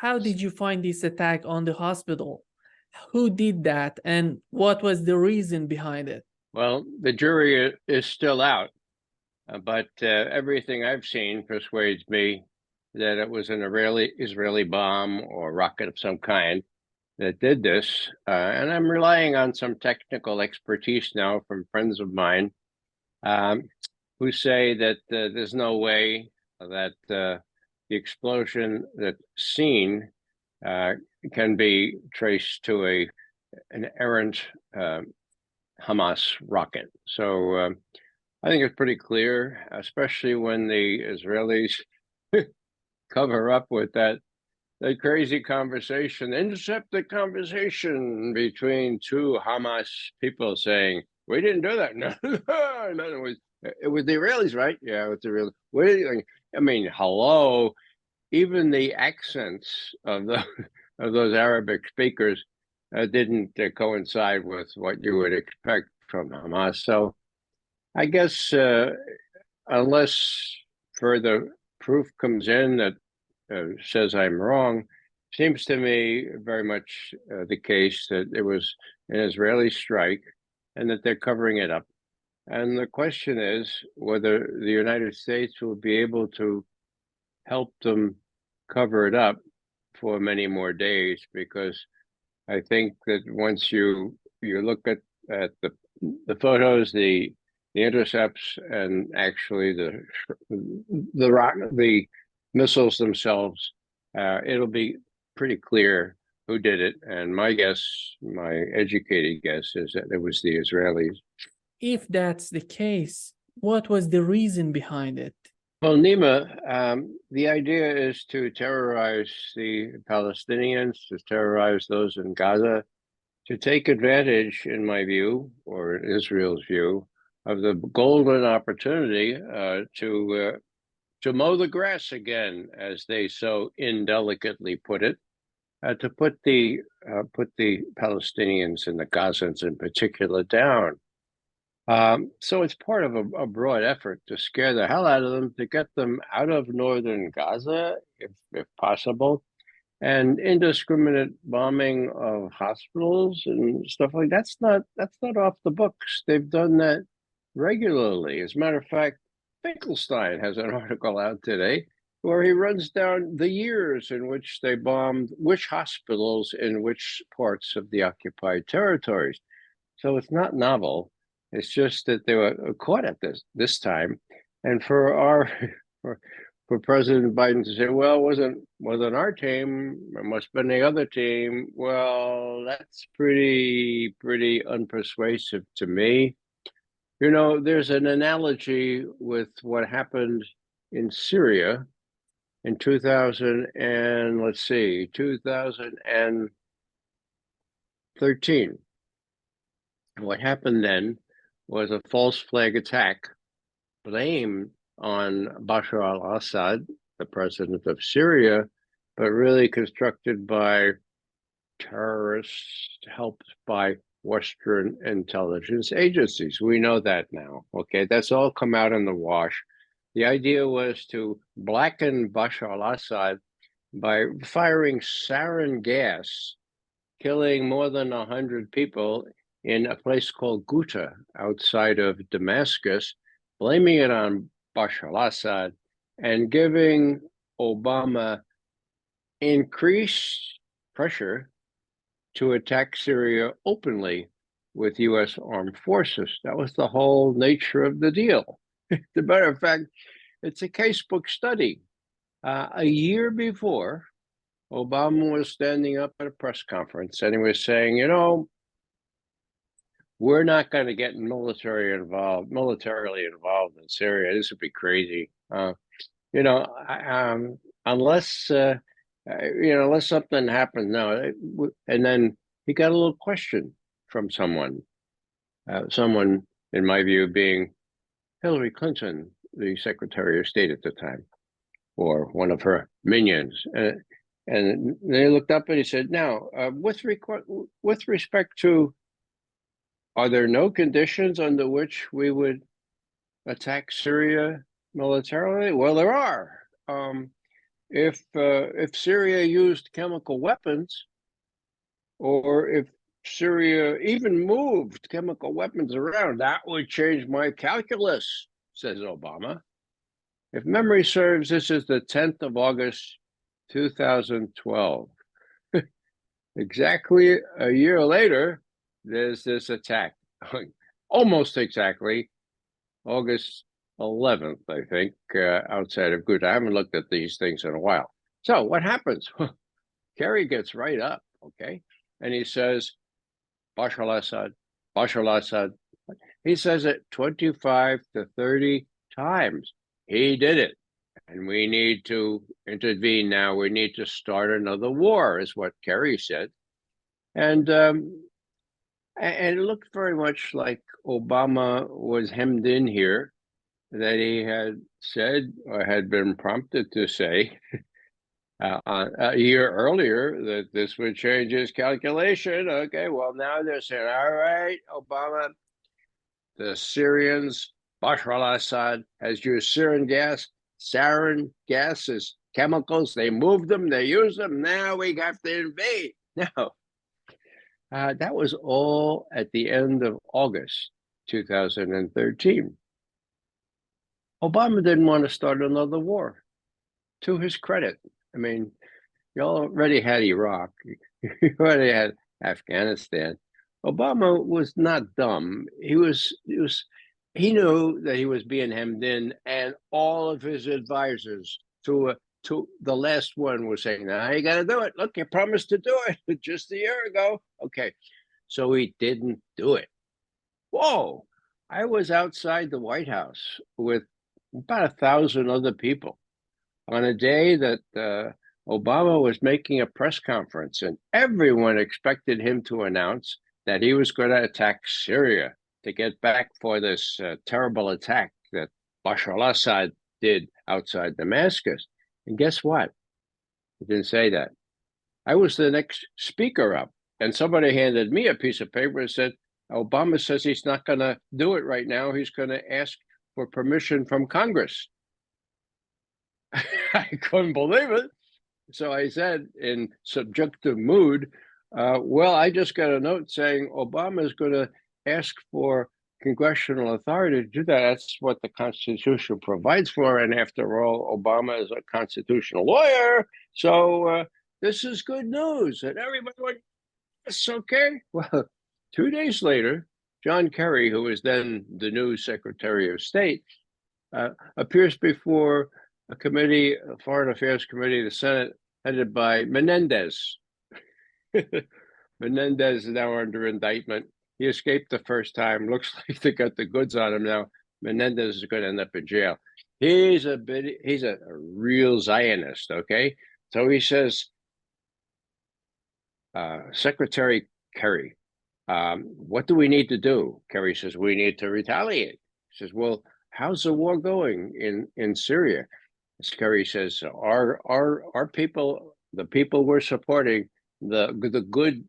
how did you find this attack on the hospital? Who did that, and what was the reason behind it? Well, the jury is still out, but everything I've seen persuades me that it was an Israeli bomb or rocket of some kind that did this. And I'm relying on some technical expertise now from friends of mine who say that there's no way that the explosion that's seen can be traced to an errant Hamas rocket. So I think it's pretty clear, especially when the Israelis cover up with that crazy conversation, intercepted conversation between two Hamas people saying, "We didn't do that." No, no, it was the Israelis, right? Yeah, it was the Israelis. I mean, hello. Even the accents of those Arabic speakers didn't coincide with what you would expect from Hamas. So I guess unless further proof comes in that says I'm wrong, seems to me very much the case that it was an Israeli strike and that they're covering it up. And the question is whether the United States will be able to help them cover it up for many more days, because I think that once you look at the photos, the intercepts, and actually the missiles themselves, it'll be pretty clear who did it. And my educated guess, is that it was the Israelis. If that's the case, what was the reason behind it? Well, Nima, the idea is to terrorize the Palestinians, to terrorize those in Gaza, to take advantage, in my view, or in Israel's view, of the golden opportunity to mow the grass again, as they so indelicately put it, to put the Palestinians and the Gazans in particular down. So it's part of a broad effort to scare the hell out of them, to get them out of northern Gaza, if possible, and indiscriminate bombing of hospitals and stuff like that's not off the books. They've done that regularly. As a matter of fact, Finkelstein has an article out today where he runs down the years in which they bombed which hospitals in which parts of the occupied territories. So it's not novel. It's just that they were caught at this time, and for President Biden to say, "Well, it wasn't our team. It must have been the other team." Well, that's pretty unpersuasive to me. You know, there's an analogy with what happened in Syria in 2013. And what happened then was a false flag attack blamed on Bashar al-Assad, the president of Syria, but really constructed by terrorists helped by Western intelligence agencies. We know that now, okay? That's all come out in the wash. The idea was to blacken Bashar al-Assad by firing sarin gas, killing more than 100 people in a place called Ghouta outside of Damascus, blaming it on Bashar al-Assad and giving Obama increased pressure to attack Syria openly with U.S. armed forces. That was the whole nature of the deal. As a matter of fact, it's a casebook study. A year before, Obama was standing up at a press conference and he was saying, you know, we're not going to get militarily involved in Syria. This would be crazy. Unless unless something happens. No, and then he got a little question from someone in my view being Hillary Clinton, the Secretary of State at the time, or one of her minions. And they looked up and he said, now, with respect to, are there no conditions under which we would attack Syria militarily? Well, there are. if Syria used chemical weapons, or if Syria even moved chemical weapons around, that would change my calculus, says Obama. If memory serves, this is the 10th of August, 2012. Exactly a year later, there's this attack. Almost exactly August 11th, I think, outside of Good. I haven't looked at these things in a while. So what happens? Kerry gets right up, okay? And he says, Bashar al-Assad, Bashar al-Assad. He says it 25 to 30 times. He did it. And we need to intervene now. We need to start another war, is what Kerry said. And it looked very much like Obama was hemmed in here, that he had said or had been prompted to say a year earlier that this would change his calculation. Okay, well, now they're saying, all right, Obama, the Syrians, Bashar al-Assad has used sarin gas as chemicals. They moved them, they used them. Now we have to invade. No, that was all at the end of August 2013. Obama didn't want to start another war, to his credit. I mean, you already had Iraq, you already had Afghanistan. Obama was not dumb. He knew that he was being hemmed in, and all of his advisors, to the last one, was saying, "Now you got to do it. Look, you promised to do it just a year ago." Okay, so he didn't do it. Whoa! I was outside the White House with about 1,000 other people on a day that Obama was making a press conference, and everyone expected him to announce that he was going to attack Syria to get back for this terrible attack that Bashar al-Assad did outside Damascus. And guess what? He didn't say that. I was the next speaker up, and somebody handed me a piece of paper and said, Obama says he's not going to do it right now. He's going to ask for permission from Congress. I couldn't believe it. So I said in subjunctive mood, well, I just got a note saying Obama is going to ask for congressional authority to do that. That's what the Constitution provides for. And after all, Obama is a constitutional lawyer. So this is good news. And everybody went, yes, okay. Well, 2 days later, John Kerry, who was then the new Secretary of State, appears before a committee, a Foreign Affairs Committee of the Senate, headed by Menendez. Menendez is now under indictment. He escaped the first time. Looks like they got the goods on him now. Menendez is going to end up in jail. He's a real Zionist, okay? So he says, Secretary Kerry, what do we need to do? Kerry says, we need to retaliate. He says, well, how's the war going in Syria? As Kerry says, our people, the people we're supporting, the good,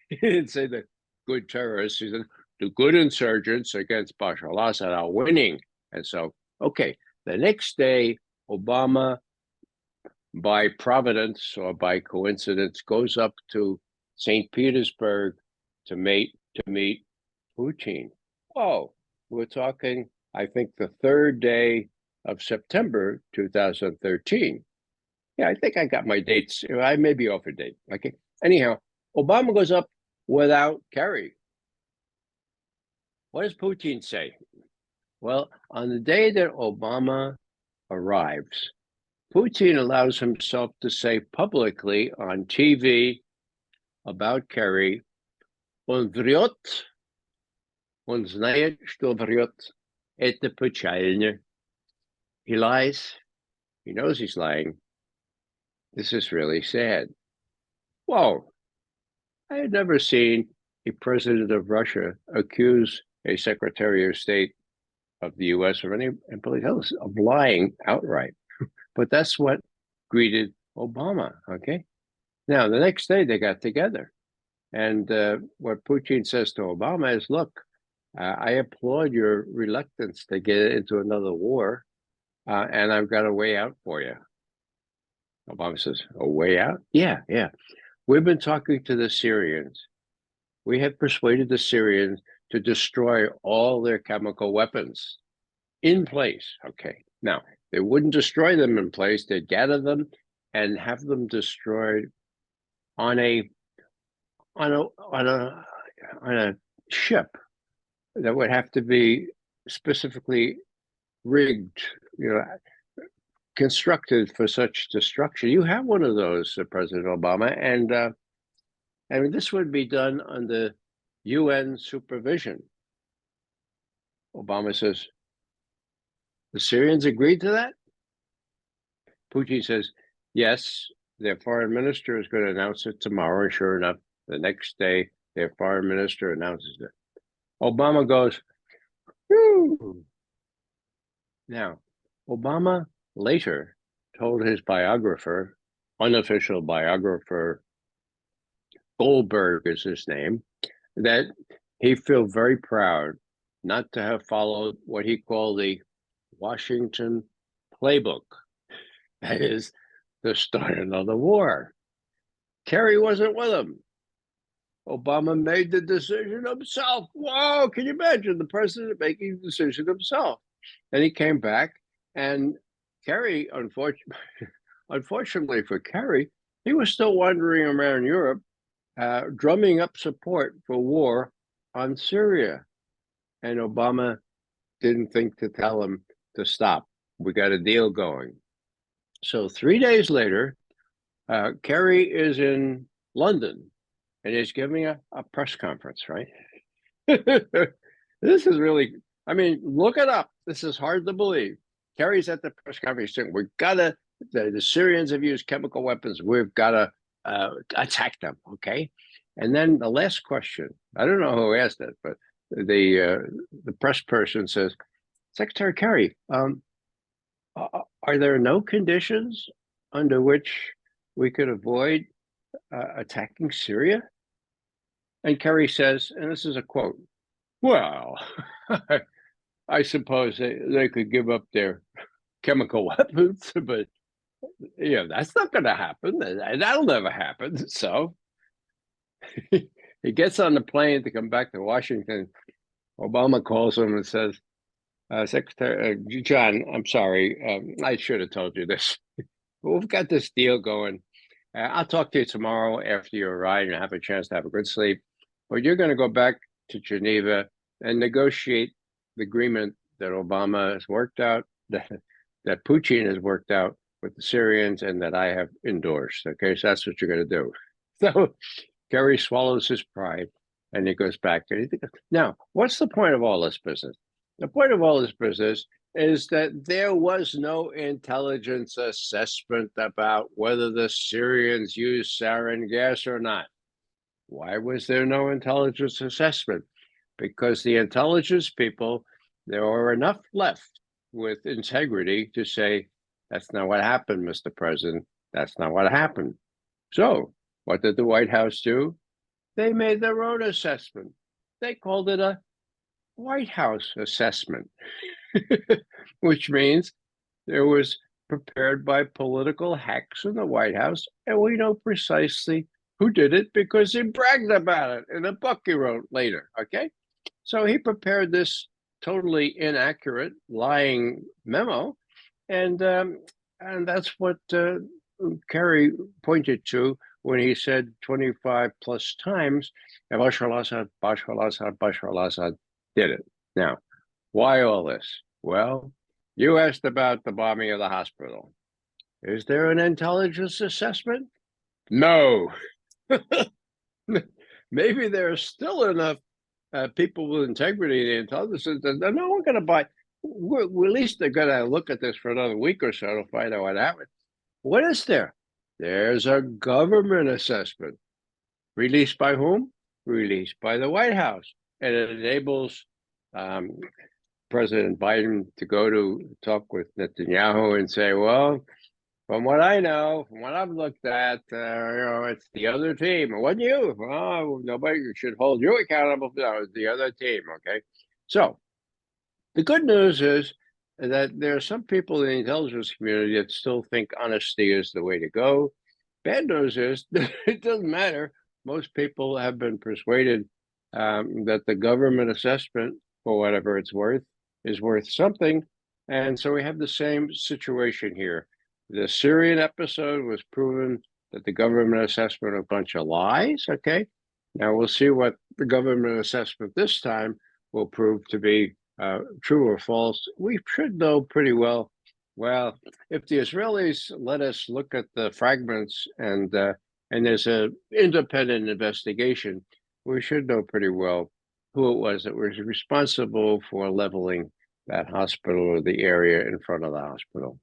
he didn't say the good terrorists, he said the good insurgents against Bashar al-Assad are winning. And so, okay, the next day, Obama, by providence or by coincidence, goes up to St. Petersburg to meet Putin. Oh, we're talking, I think, the third day of September 2013. Yeah, I think I got my dates. I may be off a date. Okay. Anyhow, Obama goes up without Kerry. What does Putin say? Well, on the day that Obama arrives, Putin allows himself to say publicly on TV about Kerry, он врет, он знает, что врет, это печально. He lies. He knows he's lying. This is really sad. Whoa. I had never seen a president of Russia accuse a Secretary of State of the US or anybody else of lying outright. But that's what greeted Obama, okay? Now, the next day they got together. And what Putin says to Obama is, look, I applaud your reluctance to get into another war. And I've got a way out for you. Obama says, a way out? Yeah, yeah. We've been talking to the Syrians. We have persuaded the Syrians to destroy all their chemical weapons in place. Okay. Now, they wouldn't destroy them in place. They'd gather them and have them destroyed on a ship that would have to be specifically rigged, constructed for such destruction. You have one of those, President Obama, and I mean, this would be done under UN supervision. Obama says, the Syrians agreed to that? Putin says, yes, their foreign minister is going to announce it tomorrow. And sure enough, the next day, their foreign minister announces it. Obama goes, whew. Now, Obama later told his biographer, unofficial biographer, Goldberg is his name, that he felt very proud not to have followed what he called the Washington playbook. That is, the start another war. Kerry wasn't with him. Obama made the decision himself. Whoa, can you imagine the president making the decision himself? And he came back, and Kerry, unfortunately for Kerry, he was still wandering around Europe, drumming up support for war on Syria. And Obama didn't think to tell him to stop. We got a deal going. So 3 days later, Kerry is in London, and he's giving a press conference, right? This is really, I mean, look it up. This is hard to believe. Kerry's at the press conference saying, the Syrians have used chemical weapons. We've got to attack them, okay? And then the last question, I don't know who asked it, but the press person says, Secretary Kerry, are there no conditions under which we could avoid attacking Syria? And Kerry says, and this is a quote, well, I suppose they could give up their chemical weapons, but that's not going to happen. That'll never happen. So he gets on the plane to come back to Washington. Obama calls him and says, Secretary John, I'm sorry, I should have told you this. But we've got this deal going. I'll talk to you tomorrow after you arrive and have a chance to have a good sleep. But you're going to go back to Geneva and negotiate the agreement that Obama has worked out, that Putin has worked out with the Syrians, and that I have endorsed. Okay, so that's what you're going to do. So Kerry swallows his pride and he goes back. Now, what's the point of all this business? The point of all this business is that there was no intelligence assessment about whether the Syrians used sarin gas or not. Why was there no intelligence assessment? Because the intelligence people, there were enough left with integrity to say, that's not what happened, Mr. President. That's not what happened. So what did the White House do? They made their own assessment. They called it a White House assessment, which means it was prepared by political hacks in the White House, and we know precisely who did it because he bragged about it in a book he wrote later, okay? So he prepared this totally inaccurate, lying memo, and that's what Kerry pointed to when he said 25 plus times, Bashar al-Assad did it. Now, why all this? Well, you asked about the bombing of the hospital. Is there an intelligence assessment? No. Maybe there's still enough people with integrity in the intelligence that they're not going to buy. At least they're going to look at this for another week or so to find out what happened. What is there? There's a government assessment. Released by whom? Released by the White House. And it enables President Biden to go to talk with Netanyahu and say, well, from what I know, from what I've looked at, it's the other team. It wasn't you. Oh, nobody should hold you accountable. No, it's the other team, okay? So the good news is that there are some people in the intelligence community that still think honesty is the way to go. Bad news is it doesn't matter. Most people have been persuaded that the government assessment, for whatever it's worth, is worth something. And so we have the same situation here. The Syrian episode was proven that the government assessment was a bunch of lies, okay? Now we'll see what the government assessment this time will prove to be true or false. We should know pretty well. Well, if the Israelis let us look at the fragments and there's an independent investigation, we should know pretty well who it was that was responsible for leveling that hospital or the area in front of the hospital.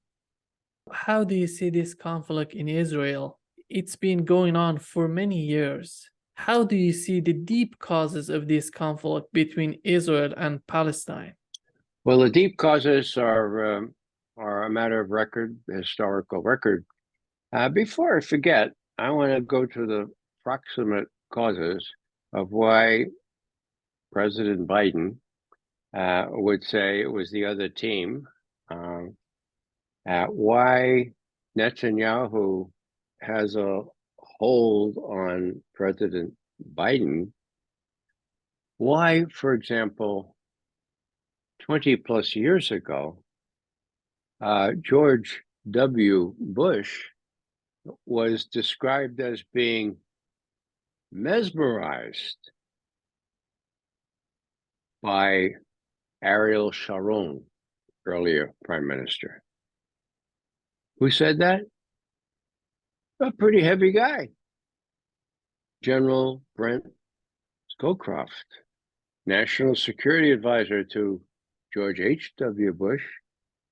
How do you see this conflict in Israel? It's been going on for many years. How do you see the deep causes of this conflict between Israel and Palestine? Well, the deep causes are a matter of record, historical record. Before I forget, I want to go to the proximate causes of why President Biden would say it was the other team. Why Netanyahu has a hold on President Biden. Why, for example, 20 plus years ago, George W. Bush was described as being mesmerized by Ariel Sharon, earlier prime minister. Who said that? A pretty heavy guy. General Brent Scowcroft, National Security Advisor to George H.W. Bush,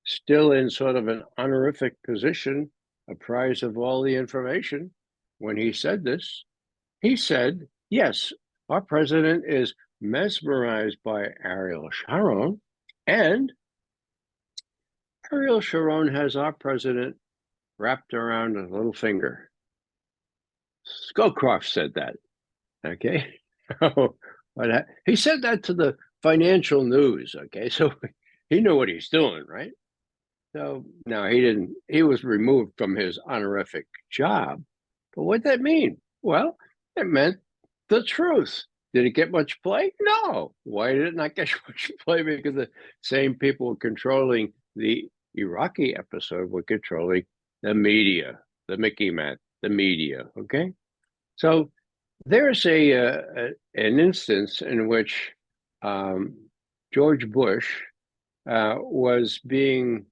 still in sort of an honorific position, apprised of all the information. When he said this, he said, yes, our president is mesmerized by Ariel Sharon, and Ariel Sharon has our president wrapped around a little finger. Scowcroft said that, okay? But he said that to the financial news, okay? So he knew what he's doing, right? So no, he didn't. He was removed from his honorific job. But what'd that mean? Well, it meant the truth. Did it get much play? No. Why did it not get much play? Because the same people controlling the Iraqi episode were controlling the media, the Mickey Mouse, the media, okay? So there's an instance in which George Bush was being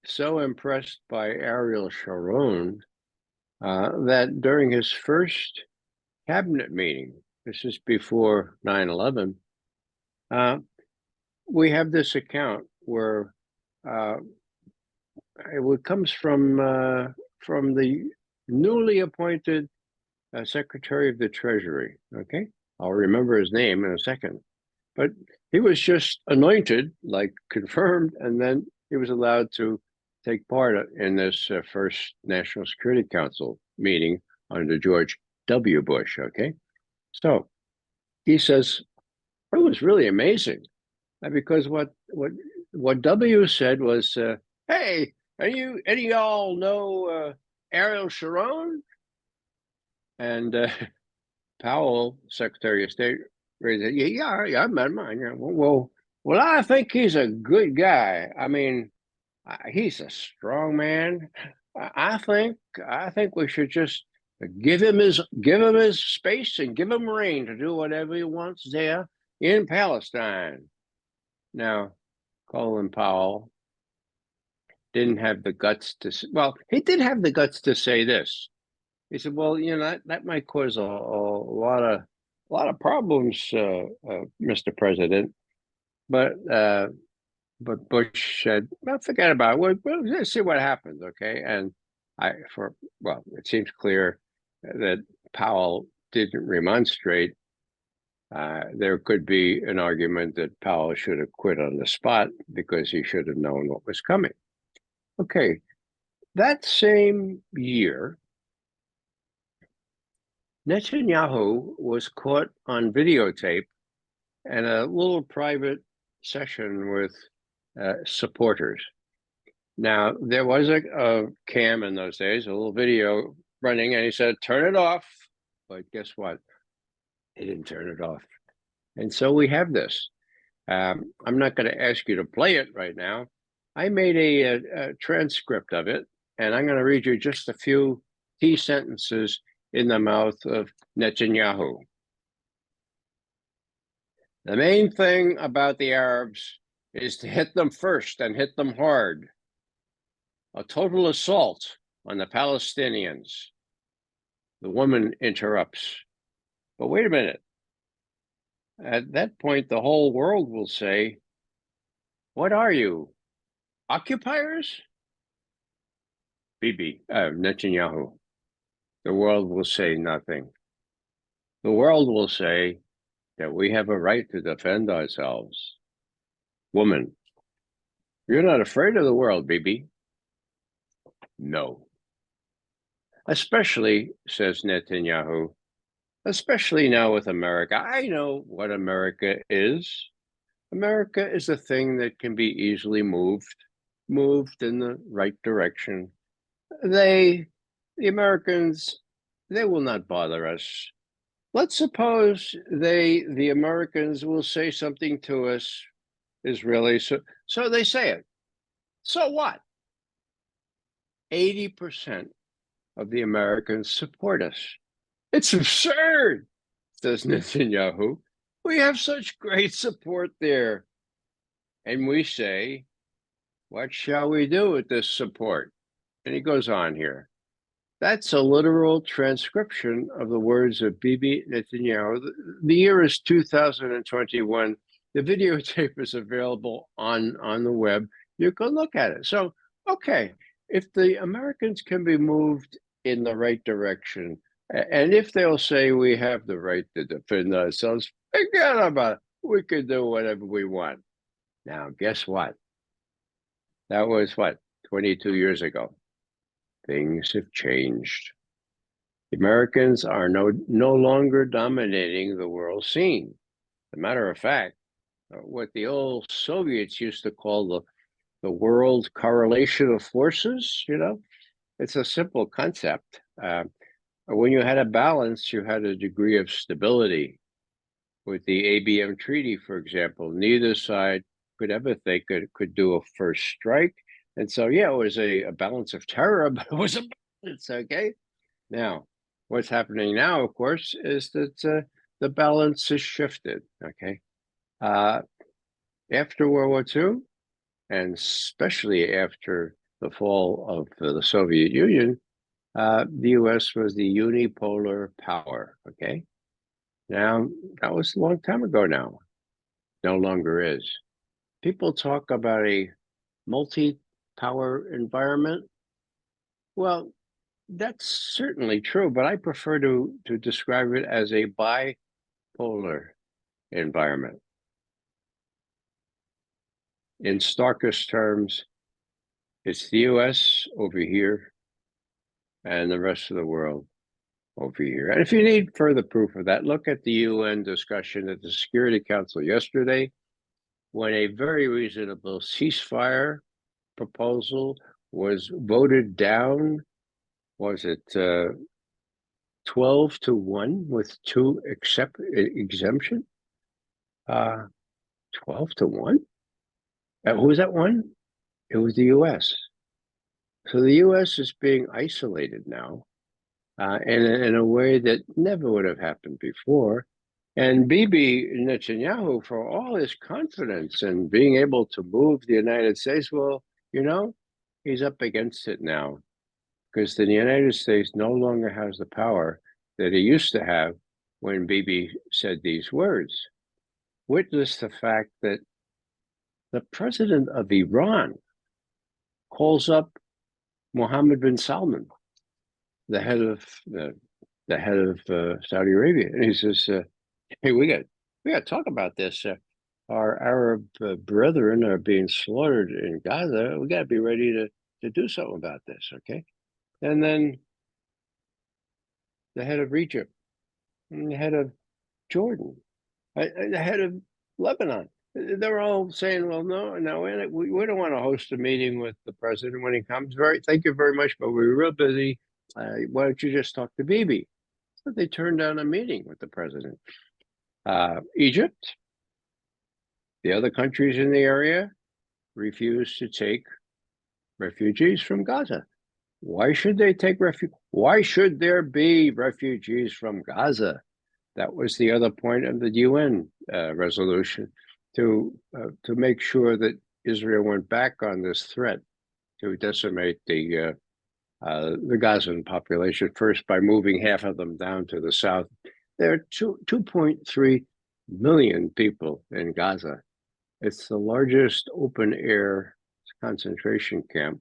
so impressed by Ariel Sharon that during his first cabinet meeting, this is before 9/11, we have this account where it comes from the newly appointed Secretary of the Treasury. Okay, I'll remember his name in a second, but he was just anointed, like confirmed, and then he was allowed to take part in this first National Security Council meeting under George W. Bush. Okay, so he says it was really amazing because what W said was, "Hey, any of y'all know Ariel Sharon?" And Powell, Secretary of State, raised it. Yeah, I met him. Yeah. Well, I think he's a good guy. I mean, he's a strong man. I think we should just give him his space and give him reign to do whatever he wants there in Palestine. Now, Colin Powell didn't have the guts to. Well, he did have the guts to say this. He said, "Well, you know, that might cause a lot of problems, Mr. President." But Bush said, "Well, forget about it. We'll just see what happens, okay?" And it seems clear that Powell didn't remonstrate. There could be an argument that Powell should have quit on the spot because he should have known what was coming. Okay, that same year, Netanyahu was caught on videotape in a little private session with supporters. Now, there was a cam in those days, a little video running, and he said, turn it off. But guess what? He didn't turn it off. And so we have this. I'm not going to ask you to play it right now. I made a transcript of it, and I'm going to read you just a few key sentences in the mouth of Netanyahu. The main thing about the Arabs is to hit them first and hit them hard. A total assault on the Palestinians. The woman interrupts. But wait a minute. At that point, the whole world will say, what are you, occupiers? Bibi, Netanyahu. The world will say nothing. The world will say that we have a right to defend ourselves. Woman, you're not afraid of the world, Bibi. No. Especially, says Netanyahu, especially now with America. I know what America is. America is a thing that can be easily moved in the right direction. The Americans, they will not bother us. Let's suppose the Americans will say something to us, Israelis, so they say it. So what? 80% of the Americans support us. It's absurd, says Netanyahu. We have such great support there. And we say, what shall we do with this support? And he goes on here. That's a literal transcription of the words of Bibi Netanyahu. The year is 2021. The videotape is available on the web. You can look at it. So, okay, if the Americans can be moved in the right direction, and if they'll say we have the right to defend ourselves, forget about it. We can do whatever we want. Now, guess what? That was what, 22 years ago. Things have changed. The Americans are no longer dominating the world scene. As a matter of fact, what the old Soviets used to call the world correlation of forces, it's a simple concept. When you had a balance, you had a degree of stability. With the ABM treaty, for example, neither side could ever think it could do a first strike. And so, yeah, it was a balance of terror, but it was a balance, okay? Now, what's happening now, of course, is that the balance has shifted, okay? After World War II, and especially after the fall of the Soviet Union, the U.S. was the unipolar power, okay? Now, that was a long time ago now. No longer is. People talk about a multi-power environment. Well, that's certainly true, but I prefer to describe it as a bipolar environment. In starkest terms, it's the US over here and the rest of the world over here. And if you need further proof of that, look at the UN discussion at the Security Council yesterday, when a very reasonable ceasefire proposal was voted down. Was it 12-1 with 2 exemption? 12-1? Who was that one? It was the U.S. So the U.S. is being isolated now, in a way that never would have happened before. And Bibi Netanyahu, for all his confidence and being able to move the United States, well, he's up against it now, because the United States no longer has the power that it used to have when Bibi said these words. Witness the fact that the president of Iran calls up Mohammed bin Salman, the head of Saudi Arabia, and he says, "Hey, we got to talk about this. Our Arab brethren are being slaughtered in Gaza. We got to be ready to do something about this, okay?" And then the head of Egypt, and the head of Jordan, the head of Lebanon, they're all saying, well, no, we don't want to host a meeting with the president when he comes. Thank you very much, but we're real busy. Why don't you just talk to Bibi? So they turned down a meeting with the president. Egypt, the other countries in the area refused to take refugees from Gaza. Why should they take refuge? Why should there be refugees from Gaza? That was the other point of the UN resolution, to make sure that Israel went back on this threat to decimate the Gazan population, first by moving half of them down to the south. There are 2.3 million people in Gaza. It's the largest open air concentration camp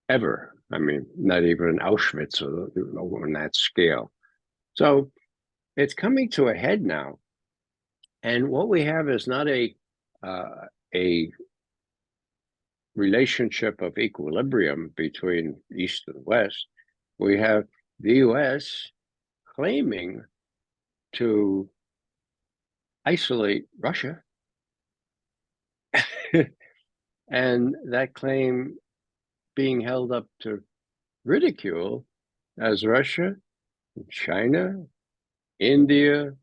ever. I mean, not even Auschwitz on that scale. So it's coming to a head now. And what we have is not a relationship of equilibrium between East and West. We have the US claiming to isolate Russia. And that claim being held up to ridicule as Russia, China, India,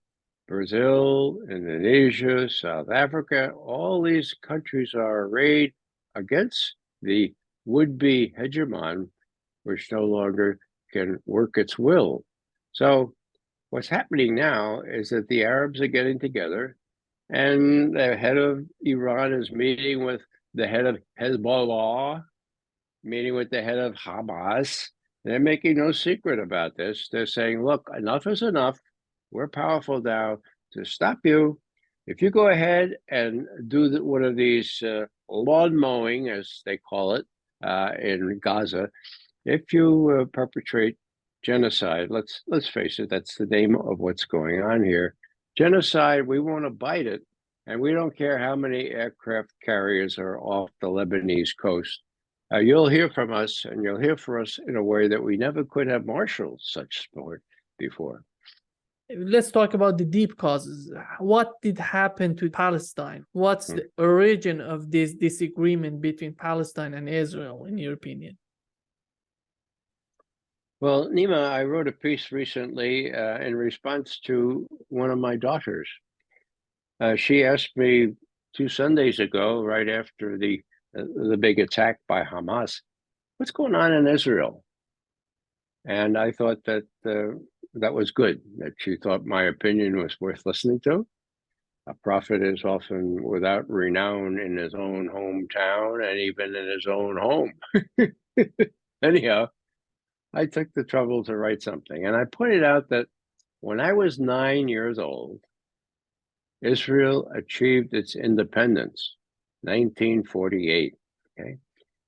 Brazil, Indonesia, South Africa, all these countries are arrayed against the would-be hegemon, which no longer can work its will. So what's happening now is that the Arabs are getting together, and the head of Iran is meeting with the head of Hezbollah, meeting with the head of Hamas. They're making no secret about this. They're saying, look, enough is enough. We're powerful now to stop you. If you go ahead and do one of these lawn mowing, as they call it, in Gaza, if you perpetrate genocide, let's face it, that's the name of what's going on here. Genocide, we won't abide it, and we don't care how many aircraft carriers are off the Lebanese coast. You'll hear from us, and you'll hear from us in a way that we never could have marshaled such support before. Let's talk about the deep causes. What did happen to Palestine? What's the origin of this disagreement between Palestine and Israel, in your opinion? Well, Nima, I wrote a piece recently in response to one of my daughters. She asked me 2 Sundays ago, right after the big attack by Hamas, what's going on in Israel? And I thought that that was good, that she thought my opinion was worth listening to. A prophet is often without renown in his own hometown and even in his own home. Anyhow, I took the trouble to write something, and I pointed out that when I was 9 years old, Israel achieved its independence, 1948, okay?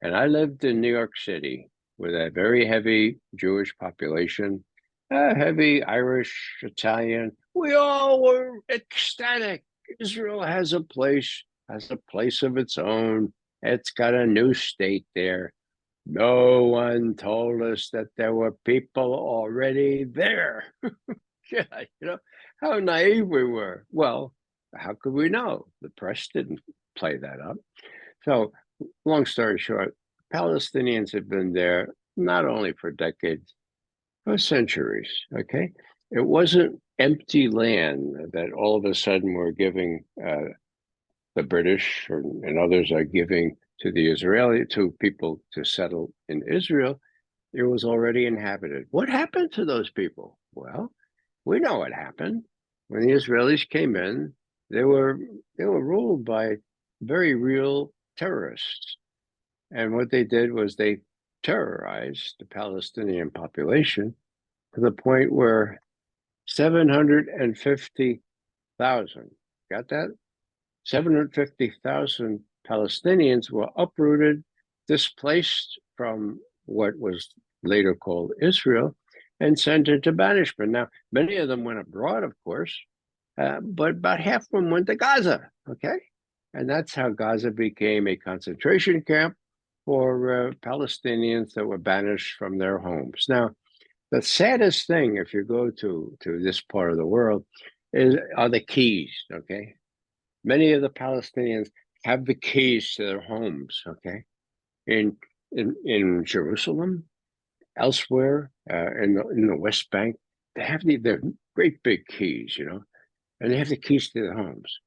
And I lived in New York City with a very heavy Jewish population, heavy Irish, Italian. We all were ecstatic. Israel has a place of its own. It's got a new state there. No one told us that there were people already there. Yeah, how naive we were. Well, how could we know? The press didn't play that up. So, long story short, Palestinians have been there not only for decades, for centuries, okay? It wasn't empty land that all of a sudden we're giving the British and others are giving to people to settle in Israel. It was already inhabited. What happened to those people? Well, we know what happened. When the Israelis came in, they were ruled by very real terrorists. And what they did was they terrorized the Palestinian population to the point where 750,000, got that? 750,000 Palestinians were uprooted, displaced from what was later called Israel, and sent into banishment. Now, many of them went abroad, of course, but about half of them went to Gaza, okay? And that's how Gaza became a concentration camp for Palestinians that were banished from their homes. Now, the saddest thing, if you go to this part of the world, are the keys, okay? Many of the Palestinians have the keys to their homes, okay? In Jerusalem, elsewhere, in the West Bank, they have they're great big keys, and they have the keys to their homes.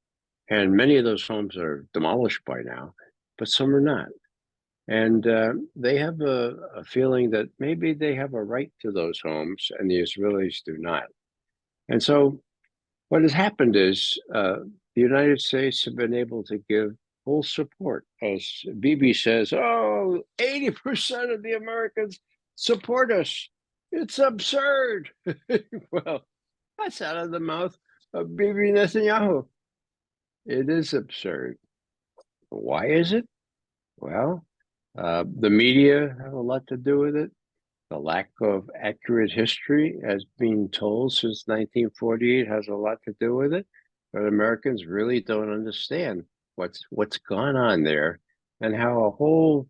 And many of those homes are demolished by now, but some are not. And they have a feeling that maybe they have a right to those homes and the Israelis do not. And so what has happened is the United States have been able to give full support. As Bibi says, 80% of the Americans support us. It's absurd. Well, that's out of the mouth of Bibi Netanyahu. It is absurd. Why is it? Well, the media have a lot to do with it. The lack of accurate history has been told since 1948 has a lot to do with it. But Americans really don't understand what's gone on there and how a whole,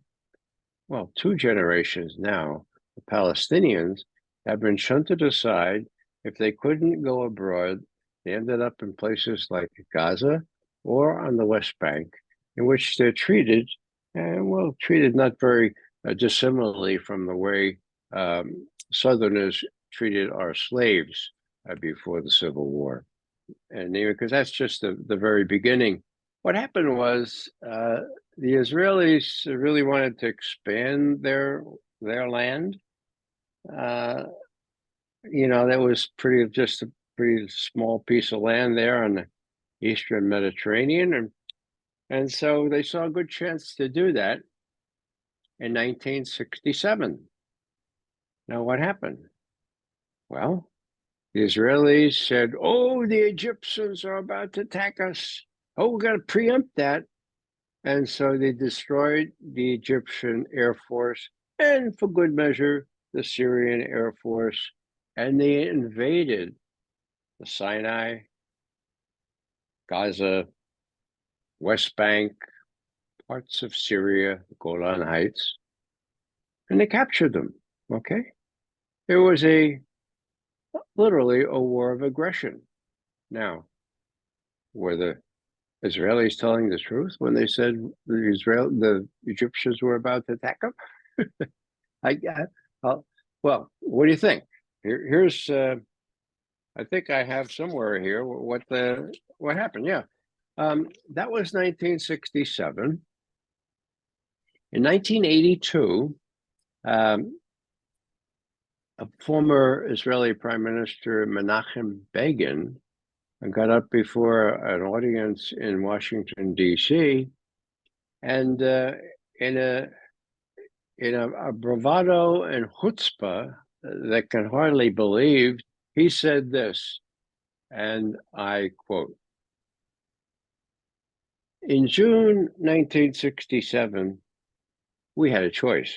2 generations now, the Palestinians have been shunted aside. If they couldn't go abroad, they ended up in places like Gaza or on the West Bank, in which they're treated, and treated not very dissimilarly from the way Southerners treated our slaves before the Civil War. And because that's just the very beginning. What happened was the Israelis really wanted to expand their land. That was just a pretty small piece of land there on the Eastern Mediterranean. And so they saw a good chance to do that in 1967. Now, what happened? Well, the Israelis said, the Egyptians are about to attack us. We're going to preempt that. And so they destroyed the Egyptian Air Force and, for good measure, the Syrian Air Force. And they invaded the Sinai, Gaza, West Bank, parts of Syria, the Golan Heights, and they captured them, okay? It was literally a war of aggression. Now, were the Israelis telling the truth when they said the Egyptians were about to attack them? Well, what do you think? Here's I think I have somewhere here what happened. Yeah, that was 1967. In 1982, a former Israeli Prime Minister Menachem Begin got up before an audience in Washington, D.C., and in a bravado and chutzpah that can hardly believe, he said this, and I quote, "In June 1967, we had a choice.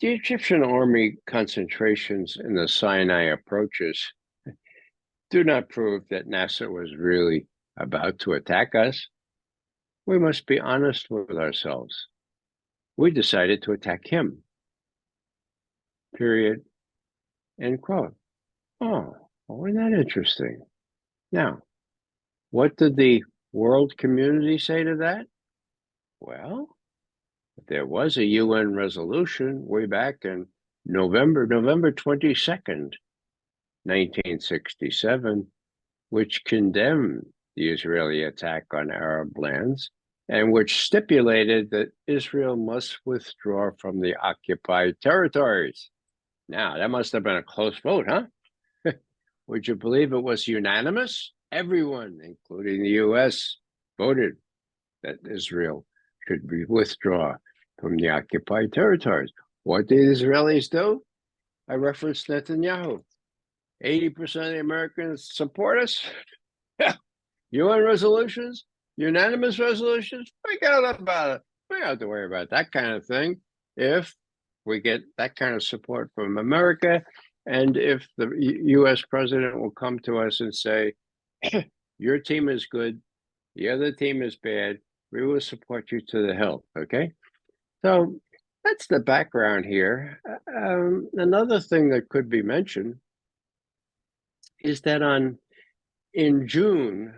The Egyptian army concentrations in the Sinai approaches do not prove that Nasser was really about to attack us. We must be honest with ourselves. We decided to attack him. Period." End quote. Isn't that interesting? Now, what did the world community say to that? Well, there was a UN resolution way back in November 22nd, 1967, which condemned the Israeli attack on Arab lands and which stipulated that Israel must withdraw from the occupied territories. Now, that must have been a close vote, huh? Would you believe it was unanimous? Everyone, including the US, voted that Israel should withdraw from the occupied territories. What did the Israelis do? I referenced Netanyahu. 80% of the Americans support us. UN resolutions, unanimous resolutions, forget about it. We don't have to worry about that kind of thing if we get that kind of support from America, and if the US president will come to us and say, your team is good, the other team is bad, we will support you to the hilt, okay? So that's the background here. Another thing that could be mentioned is that in June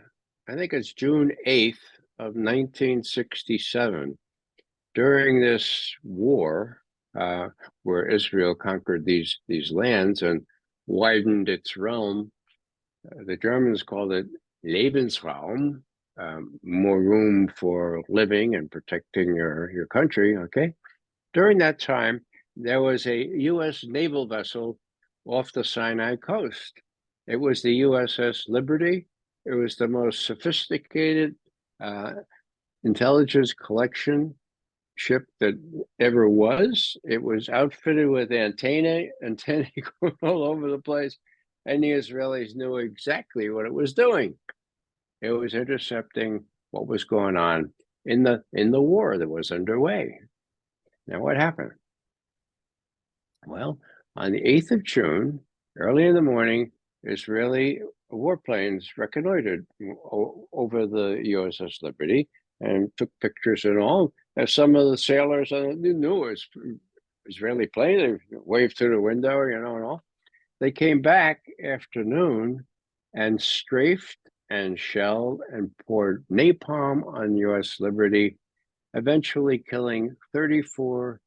I think it's June 8th of 1967. During this war, where Israel conquered these lands and widened its realm, the Germans called it Lebensraum, more room for living and protecting your country, okay? During that time, there was a U.S. naval vessel off the Sinai coast. It was the USS Liberty. It was the most sophisticated intelligence collection ship that ever was. It was outfitted with antennae going all over the place, and the Israelis knew exactly what it was doing. It was intercepting what was going on in the war that was underway. Now, what happened? Well, on the 8th of June, early in the morning, Israeli warplanes reconnoitered over the USS Liberty and took pictures and all. As some of the sailors knew it was Israeli plane, they waved through the window, and all. They came back afternoon and strafed and shelled and poured napalm on U.S. Liberty, eventually killing 34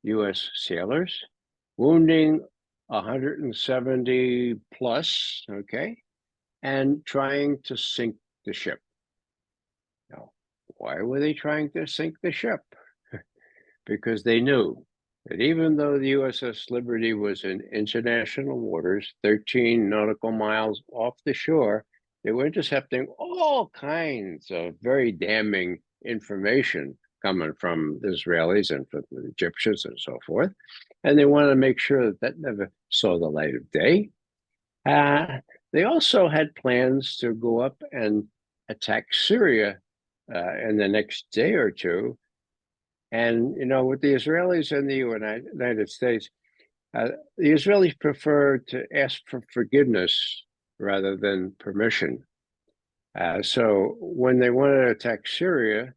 U.S. sailors, wounding 170 plus, okay, and trying to sink the ship. Now, why were they trying to sink the ship? Because they knew that even though the USS Liberty was in international waters, 13 nautical miles off the shore, they were intercepting all kinds of very damning information coming from the Israelis and from the Egyptians and so forth. And they wanted to make sure that that never saw the light of day. They also had plans to go up and attack Syria in the next day or two. And, with the Israelis and the United States, the Israelis prefer to ask for forgiveness rather than permission. So when they wanted to attack Syria,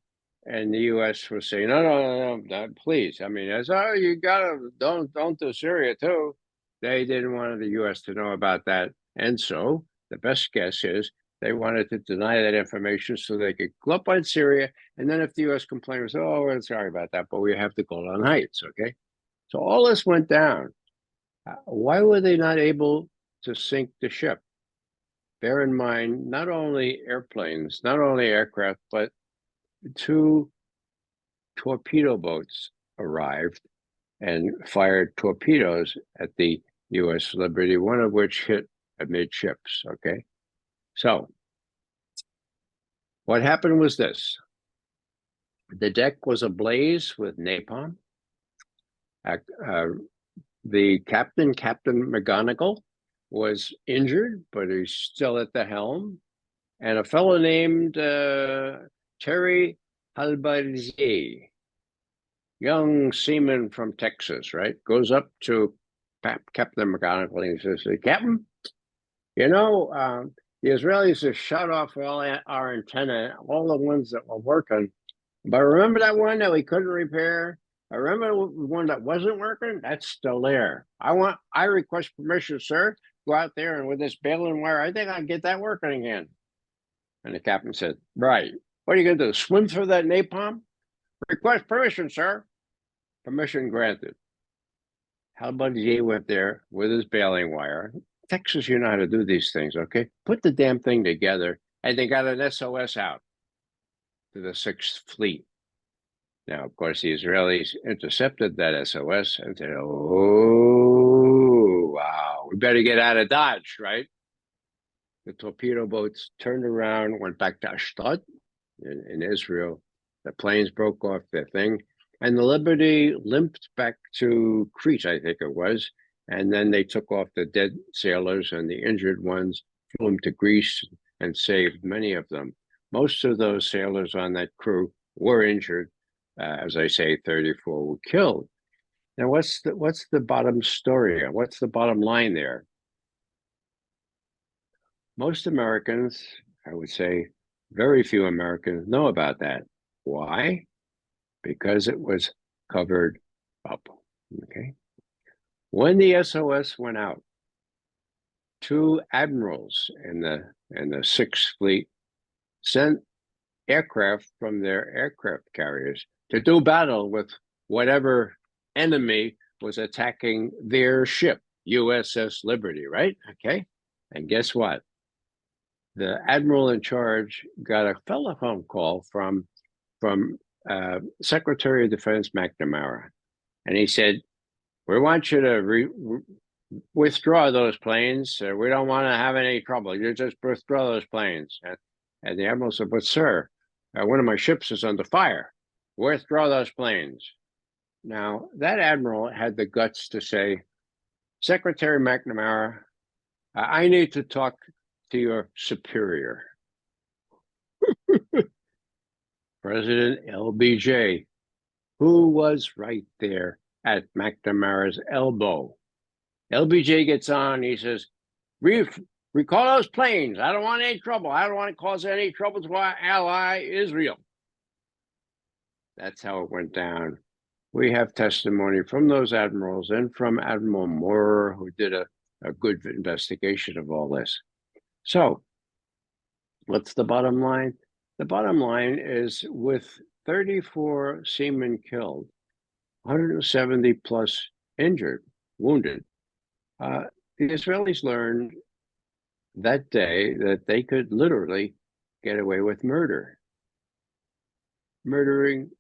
and the U.S. was saying, no, please. I mean, you gotta don't do Syria too. They didn't want the U.S. to know about that, and so the best guess is they wanted to deny that information so they could go up on Syria, and then if the U.S. complained, oh, we're sorry about that, but we have the Golan Heights, okay? So all this went down. Why were they not able to sink the ship? Bear in mind, not only airplanes, not only aircraft, but 2 torpedo boats arrived and fired torpedoes at the U.S. Liberty, one of which hit amidships, okay? So what happened was this. The deck was ablaze with napalm. The Captain McGonigal, was injured, but he's still at the helm. And a fellow named Terry Halbarzier, young seaman from Texas, right, goes up to Captain McGonigal and he says, Captain, the Israelis have shut off all our antenna, all the ones that were working. But remember that one that we couldn't repair? I remember the one that wasn't working? That's still there. I request permission, sir, go out there and with this baling wire, I think I'll get that working again. And the captain said, right. What are you going to do? Swim through that napalm? Request permission, sir. Permission granted. Halbardier went there with his baling wire. Texas, you know how to do these things, okay? Put the damn thing together, and they got an SOS out to the 6th Fleet. Now, of course, the Israelis intercepted that SOS and said, oh, wow, we better get out of Dodge, right? The torpedo boats turned around, went back to Ashdod in Israel. The planes broke off their thing, and the Liberty limped back to Crete, I think it was, and then they took off the dead sailors and the injured ones, flew them to Greece, and saved many of them. Most of those sailors on that crew were injured. As I say, 34 were killed. Now, what's the bottom story? What's the bottom line there? Most Americans, I would say very few Americans, know about that. Why? Because it was covered up, okay? When the SOS went out, 2 admirals in the 6th Fleet sent aircraft from their aircraft carriers to do battle with whatever enemy was attacking their ship, USS Liberty, right? Okay. And guess what? The admiral in charge got a telephone call from Secretary of Defense McNamara, and he said, "We want you to withdraw those planes. We don't want to have any trouble. You just withdraw those planes." And the admiral said, "But sir, one of my ships is under fire. Withdraw those planes." Now, that admiral had the guts to say, "Secretary McNamara, I need to talk to your superior." President LBJ, who was right there at McNamara's elbow. LBJ gets on, he says, recall those planes. I don't want any trouble. I don't want to cause any trouble to our ally, Israel. That's how it went down. We have testimony from those admirals and from Admiral Moore, who did a good investigation of all this. So, what's the bottom line? The bottom line is, with 34 seamen killed, 170 plus injured, wounded, the Israelis learned that day that they could literally get away with murdering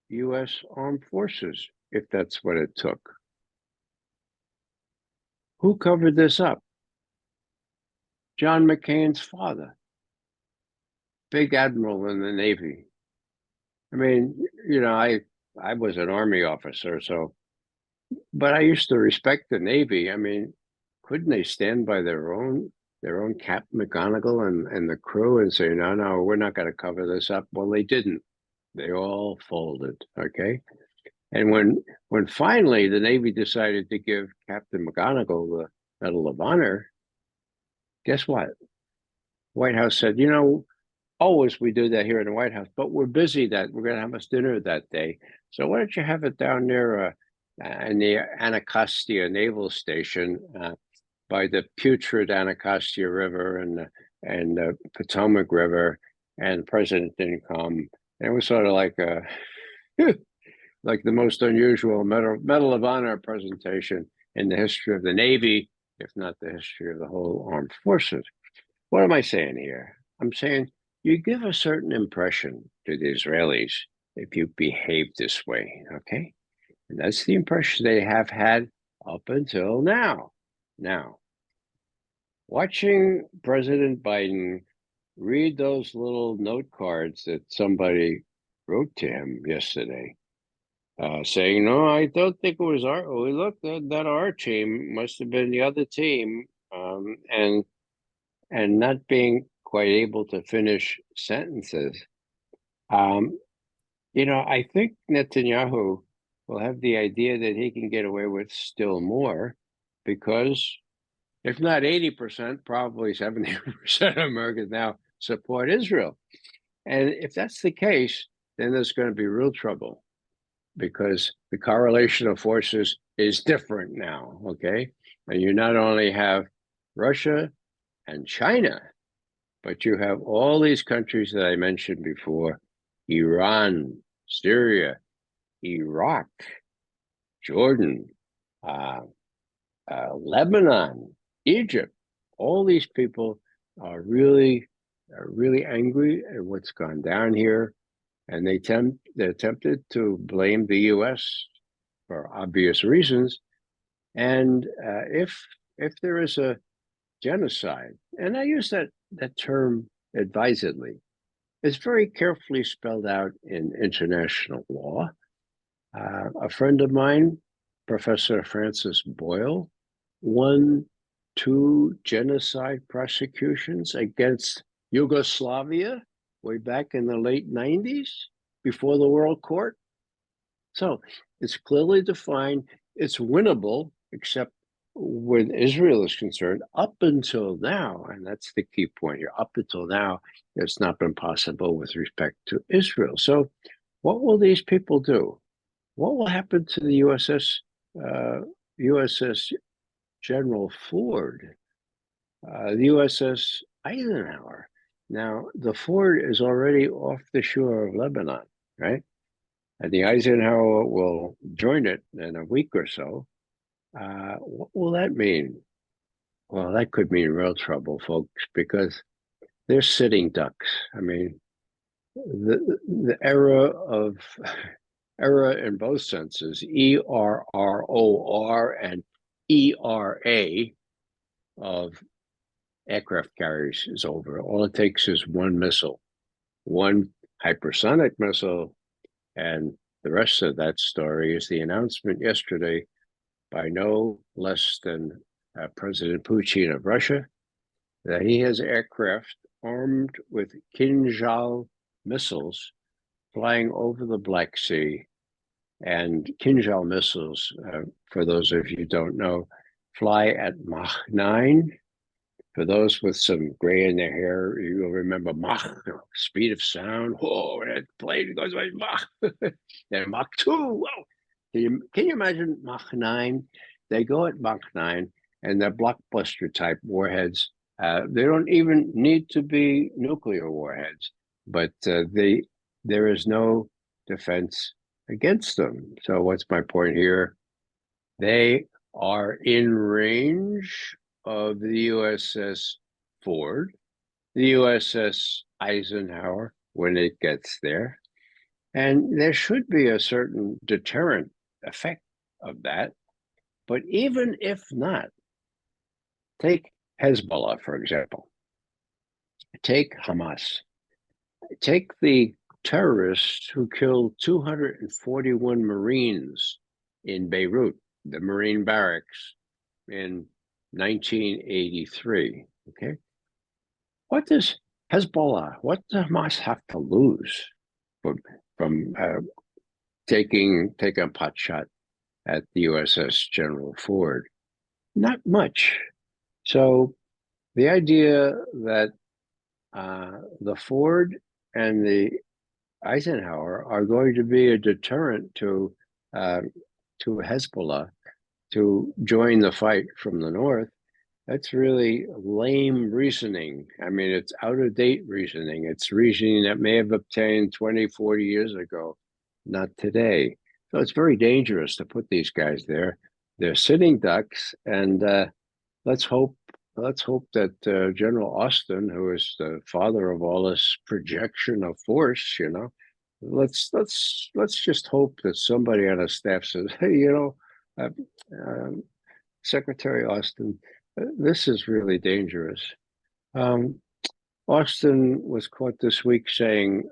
U.S. armed forces, if that's what it took. Who covered this up? John McCain's father, big admiral in the Navy. I mean, you know, I was an Army officer, but I used to respect the Navy. I mean, couldn't they stand by their own Captain McGonigal and the crew and say, no, we're not going to cover this up? Well, they didn't. They all folded, okay? And when finally the Navy decided to give Captain McGonigal the Medal of Honor, guess what? White House said, always we do that here in the White House, but we're busy we're going to have us dinner that day. So why don't you have it down there in the Anacostia Naval Station by the putrid Anacostia River and the Potomac River, and the president didn't come. And it was sort of like like the most unusual Medal of Honor presentation in the history of the Navy, if not the history of the whole armed forces. What am I saying here? I'm saying you give a certain impression to the Israelis if you behave this way, okay? And that's the impression they have had up until now. Now, watching President Biden read those little note cards that somebody wrote to him yesterday, saying, no, I don't think it was that our team must have been the other team, and not being quite able to finish sentences. I think Netanyahu will have the idea that he can get away with still more, because if not 80%, probably 70% of Americans now support Israel. And if that's the case, then there's going to be real trouble, because the correlation of forces is different now, okay? And you not only have Russia and China, but you have all these countries that I mentioned before: Iran, Syria, Iraq, Jordan, Lebanon, Egypt. All these people are really angry at what's gone down here, and they're tempted to blame the U.S. for obvious reasons. And if there is a genocide, and I use that term advisedly, it's very carefully spelled out in international law. A friend of mine, Professor Francis Boyle, won 2 genocide prosecutions against Yugoslavia way back in the late 90s before the World Court. So it's clearly defined. It's winnable, except when Israel is concerned, up until now, and that's the key point here, up until now, it's not been possible with respect to Israel. So what will these people do? What will happen to the USS General Ford, the USS Eisenhower? Now, the Ford is already off the shore of Lebanon, right? And the Eisenhower will join it in a week or so. What will that mean? Well, that could mean real trouble, folks, because they're sitting ducks. I mean, the era in both senses, ERROR and ERA of aircraft carriers is over. All it takes is one missile, one hypersonic missile, and the rest of that story is the announcement yesterday by no less than President Putin of Russia that he has aircraft armed with Kinzhal missiles flying over the Black Sea. And Kinzhal missiles, for those of you who don't know, fly at Mach 9. For those with some gray in their hair, you'll remember Mach, speed of sound. Whoa, that plane goes by Mach. Then Mach 2. Whoa. Can you imagine Mach 9? They go at Mach 9, and they're blockbuster type warheads. They don't even need to be nuclear warheads, but there is no defense against them. So what's my point here? They are in range of the USS Ford, the USS Eisenhower when it gets there. And there should be a certain deterrent effect of that. But even if not, take Hezbollah, for example. Take Hamas. Take the terrorists who killed 241 Marines in Beirut, the Marine barracks, in 1983. Okay. What does Hezbollah, what does Hamas have to lose from taking a pot shot at the USS General Ford? Not much. So the idea that the Ford and the Eisenhower are going to be a deterrent to Hezbollah to join the fight from the north, that's really lame reasoning. I mean, it's out-of-date reasoning. It's reasoning that may have obtained 20, 40 years ago, not today. So it's very dangerous to put these guys there. They're sitting ducks, and let's hope that General Austin, who is the father of all this projection of force, let's just hope that somebody on his staff says, hey, Secretary Austin, this is really dangerous. Austin was caught this week saying,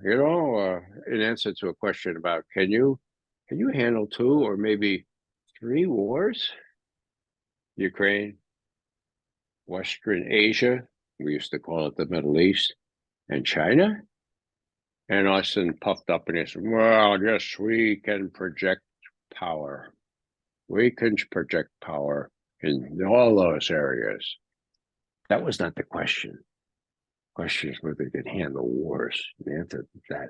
in answer to a question about can you handle 2 or maybe 3 wars? Ukraine, Western Asia, we used to call it the Middle East, and China. And Austin puffed up and he said, well, yes, we can project power. We can project power in all those areas. That was not the question. The question is whether they could handle wars. The answer to that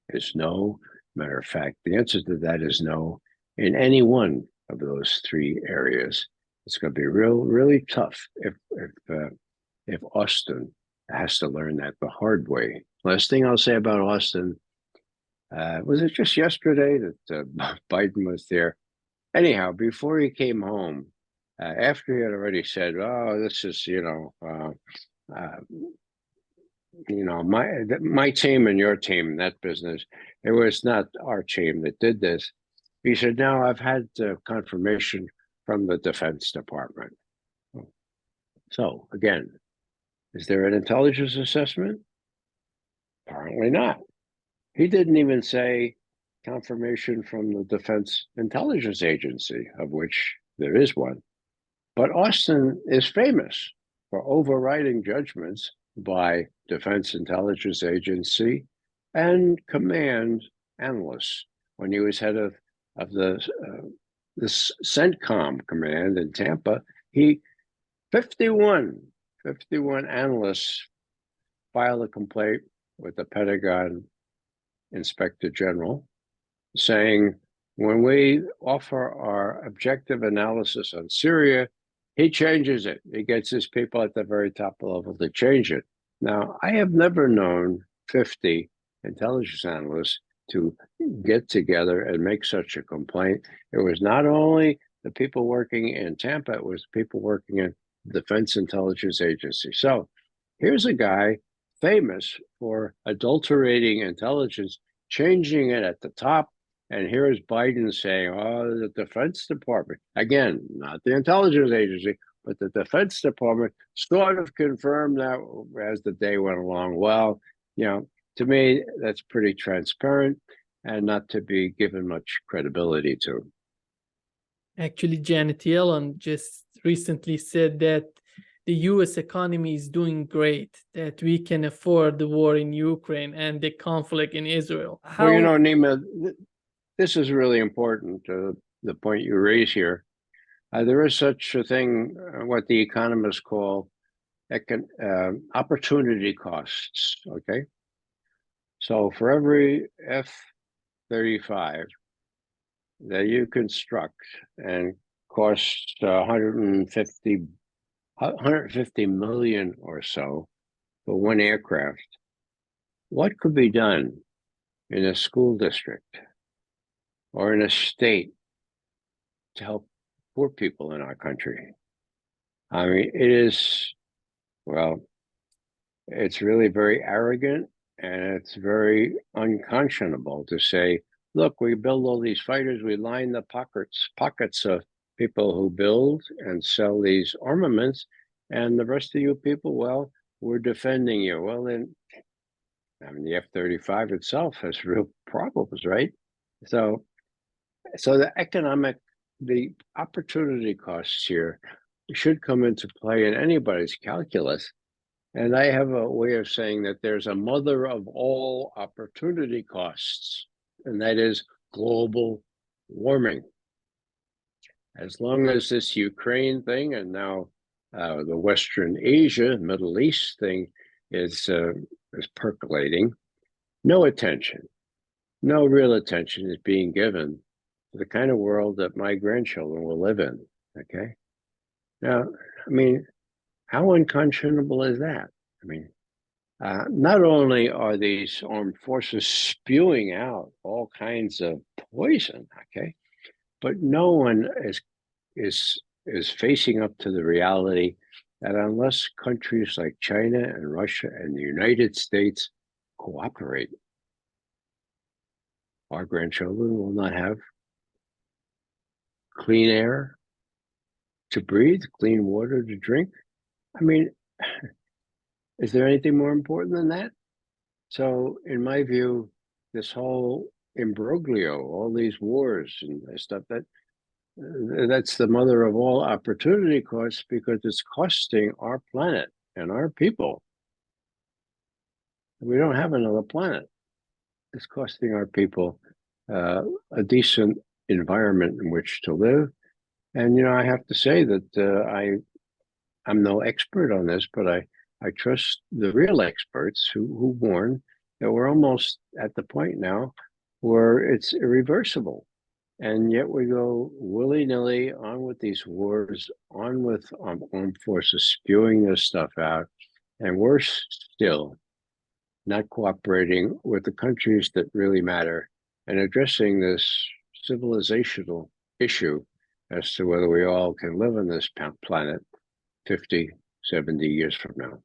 is no. Matter of fact, the answer to that is no in any one of those 3 areas. It's going to be really tough if Austin has to learn that the hard way. Last thing I'll say about Austin, was it just yesterday that Biden was there? Anyhow, before he came home, after he had already said, "Oh, this is my team and your team, that business. It was not our team that did this." He said, "Now I've had confirmation from the Defense Department." So again, is there an intelligence assessment? Apparently not. He didn't even say confirmation from the Defense Intelligence Agency, of which there is one. But Austin is famous for overriding judgments by Defense Intelligence Agency and command analysts. When he was head of the CENTCOM command in Tampa, 51 analysts filed a complaint with the Pentagon Inspector General saying, when we offer our objective analysis on Syria, he changes it. He gets his people at the very top level to change it. Now, I have never known 50 intelligence analysts to get together and make such a complaint. It was not only the people working in Tampa, it was people working in the Defense Intelligence Agency. So here's a guy famous for adulterating intelligence, changing it at the top. And here's Biden saying, oh, the Defense Department, again, not the intelligence agency, but the Defense Department sort of confirmed that as the day went along. Well, to me, that's pretty transparent and not to be given much credibility to. Actually, Janet Yellen just recently said that the US economy is doing great, that we can afford the war in Ukraine and the conflict in Israel. Well, Nima, this is really important, the point you raise here. There is such a thing, what the economists call opportunity costs, okay? So for every F-35 that you construct and costs 150 million or so for one aircraft, what could be done in a school district or in a state to help poor people in our country? I mean, it's really very arrogant, and it's very unconscionable to say, look, we build all these fighters, we line the pockets of people who build and sell these armaments, and the rest of you people, well, we're defending you. Well, then, I mean, the F-35 itself has real problems, right? So the opportunity costs here should come into play in anybody's calculus. And I have a way of saying that there's a mother of all opportunity costs, and that is global warming. As long as this Ukraine thing and now the Western Asia, Middle East thing is percolating, no real attention is being given to the kind of world that my grandchildren will live in, okay? Now, I mean, how unconscionable is that? I mean, not only are these armed forces spewing out all kinds of poison, okay, but no one is facing up to the reality that unless countries like China and Russia and the United States cooperate, our grandchildren will not have clean air to breathe, clean water to drink. I mean, is there anything more important than that? So in my view, this whole imbroglio, all these wars and stuff, that's the mother of all opportunity costs, because it's costing our planet and our people. We don't have another planet. It's costing our people a decent environment in which to live. And, I have to say that I'm no expert on this, but I trust the real experts who warn that we're almost at the point now where it's irreversible. And yet we go willy-nilly on with these wars, on with armed forces spewing this stuff out, and worse still, not cooperating with the countries that really matter and addressing this civilizational issue as to whether we all can live on this planet 50, 70 years from now.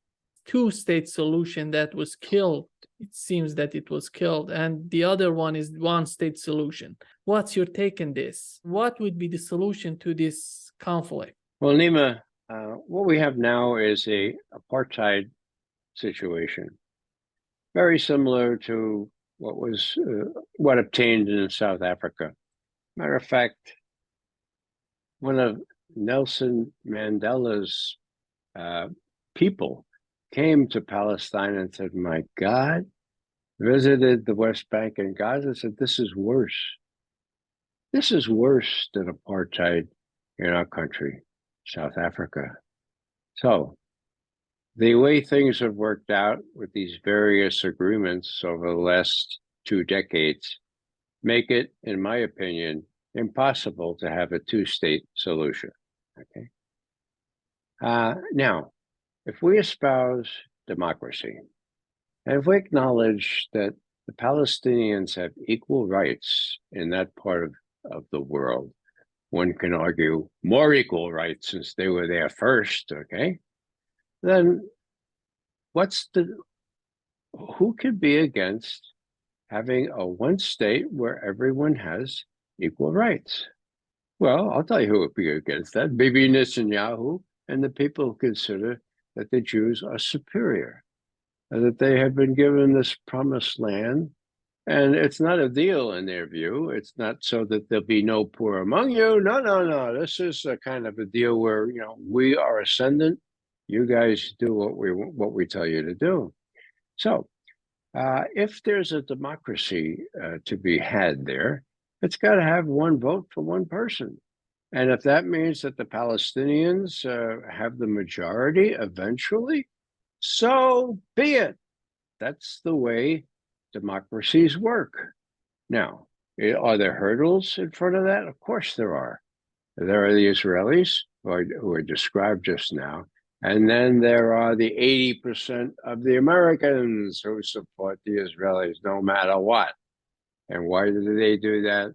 Two-state solution that was killed. It seems that it was killed. And the other one is one-state solution. What's your take on this? What would be the solution to this conflict? Well, Nima, what we have now is a apartheid situation, very similar to what obtained in South Africa. Matter of fact, one of Nelson Mandela's people came to Palestine and said, my God, visited the West Bank and Gaza, said, this is worse. This is worse than apartheid in our country, South Africa. So the way things have worked out with these various agreements over the last 2 decades make it, in my opinion, impossible to have a two-state solution, okay? Now, if we espouse democracy. And if we acknowledge that the Palestinians have equal rights in that part of the world, one can argue more equal rights since they were there first, okay? Then who could be against having a one state where everyone has equal rights? Well, I'll tell you who would be against that. Bibi Netanyahu and the people who consider that the Jews are superior, and that they have been given this promised land. And it's not a deal in their view. It's not so that there'll be no poor among you. No, no, no. This is a kind of a deal where, you know, we are ascendant. You guys do what we tell you to do. So if there's a democracy to be had there, it's got to have one vote for one person. And if that means that the Palestinians have the majority eventually, so be it. That's the way democracies work. Now, are there hurdles in front of that? Of course there are. There are the Israelis who are described just now. And then there are the 80% of the Americans who support the Israelis no matter what. And why do they do that?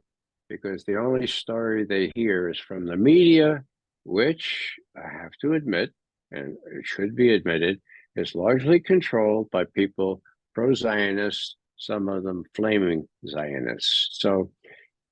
Because the only story they hear is from the media, which I have to admit, and it should be admitted, is largely controlled by people pro-Zionist, some of them flaming Zionists. So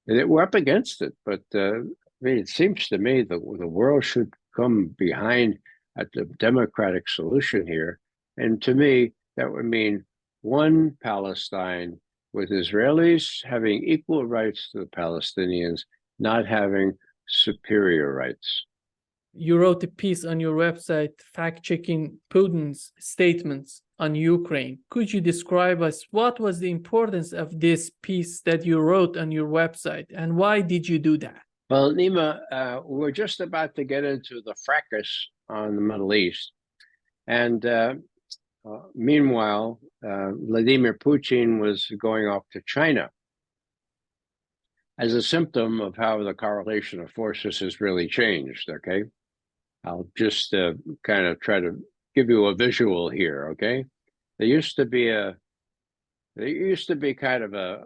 we're up against it, but I mean, it seems to me that the world should come behind at the democratic solution here. And to me, that would mean one Palestine with Israelis having equal rights to the Palestinians, not having superior rights. You wrote a piece on your website fact-checking Putin's statements on Ukraine. Could you describe us what was the importance of this piece that you wrote on your website, and why did you do that? Well, Nima, we're just about to get into the fracas on the Middle East. And meanwhile, Vladimir Putin was going off to China as a symptom of how the correlation of forces has really changed, okay? I'll just kind of try to give you a visual here, okay? There used to be kind of an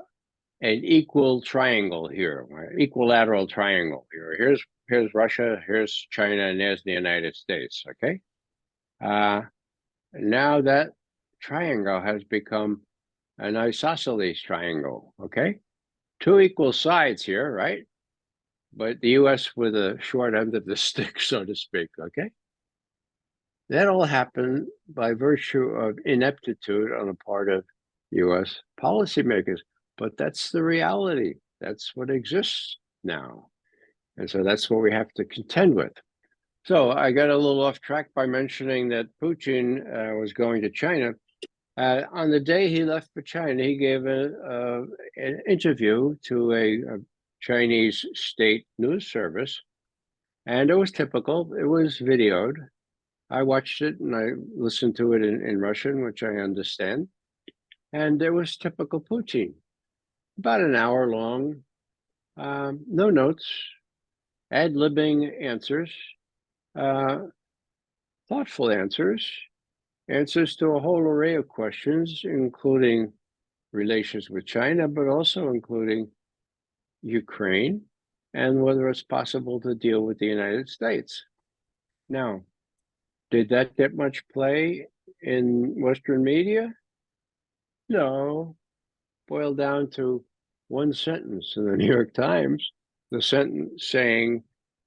equal triangle here, equilateral triangle here. Here's Russia, here's China, and there's the United States, okay? Now that triangle has become an isosceles triangle, okay? Two equal sides here, right? But the US with a short end of the stick, so to speak, okay? That all happened by virtue of ineptitude on the part of US policymakers. But that's the reality. That's what exists now. And so that's what we have to contend with. So I got a little off track by mentioning that Putin was going to China. On the day he left for China, he gave an interview to a Chinese state news service. And it was typical. It was videoed. I watched it and I listened to it in Russian, which I understand. And it was typical Putin. About an hour long, no notes, ad-libbing answers, thoughtful answers to a whole array of questions, including relations with China, but also including Ukraine and whether it's possible to deal with the United States. Now, did that get much play in Western media? No. Boiled down to one sentence in the New York Times, the sentence saying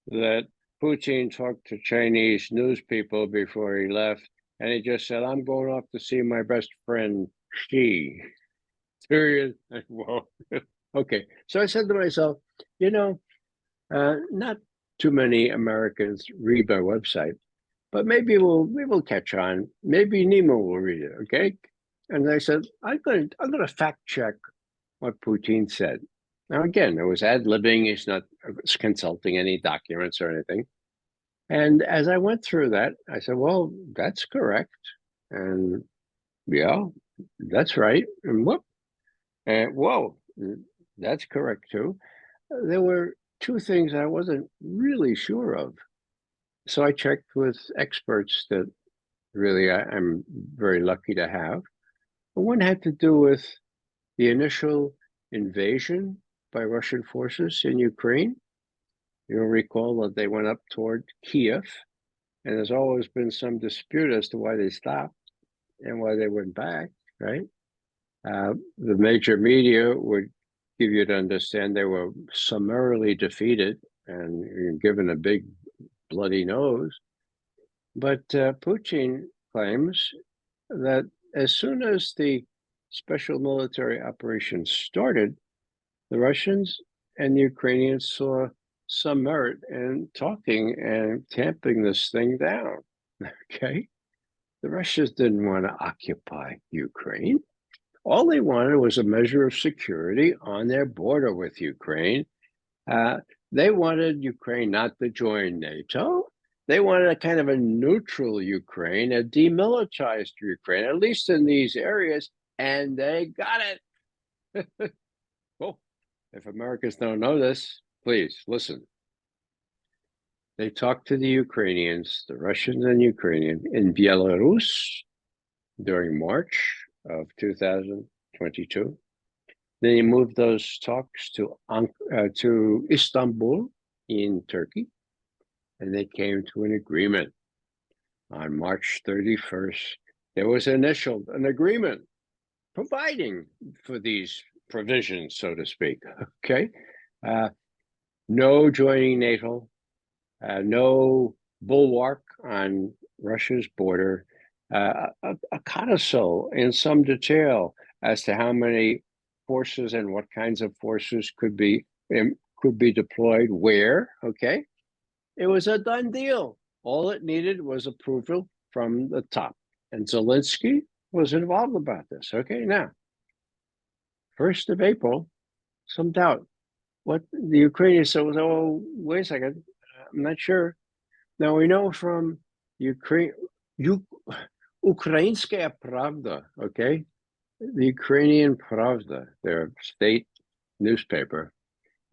that Putin talked to Chinese news people before he left, and he just said, I'm going off to see my best friend, Xi. Serious? Whoa. Okay, so I said to myself, you know, not too many Americans read my website, but maybe we'll catch on. Maybe Nemo will read it, okay? And I said, I'm going to fact check what Putin said. Now, again, it was ad-libbing. He's not consulting any documents or anything. And as I went through that, I said, well, that's correct. And yeah, that's right. And whoop. And whoa, that's correct too. There were two things I wasn't really sure of. So I checked with experts that really I'm very lucky to have. But one had to do with the initial invasion by Russian forces in Ukraine. You'll recall that they went up toward Kiev, and there's always been some dispute as to why they stopped and why they went back, right? The major media would give you to understand they were summarily defeated and given a big bloody nose. But Putin claims that as soon as the special military operation started, the Russians and the Ukrainians saw some merit in talking and tamping this thing down. Okay. The Russians didn't want to occupy Ukraine. All they wanted was a measure of security on their border with Ukraine. They wanted Ukraine not to join NATO. They wanted a kind of a neutral Ukraine, a demilitarized Ukraine, at least in these areas, and they got it. Well, if Americans don't know this, please listen. They talked to the Ukrainians, the Russians and Ukrainians, in Belarus during March of 2022. They moved those talks to Istanbul in Turkey, and they came to an agreement on March 31st. There was an agreement providing for these provisions, so to speak. Okay, no joining NATO, no bulwark on Russia's border, a codicil in some detail as to how many forces and what kinds of forces could be deployed where. Okay, it was a done deal. All it needed was approval from the top, and Zelensky was involved about this. Okay, now 1st of April, some doubt. What the Ukrainians said was, "Oh, wait a second, I'm not sure." Now we know from Ukrainskaya Pravda, okay, the Ukrainian Pravda, their state newspaper,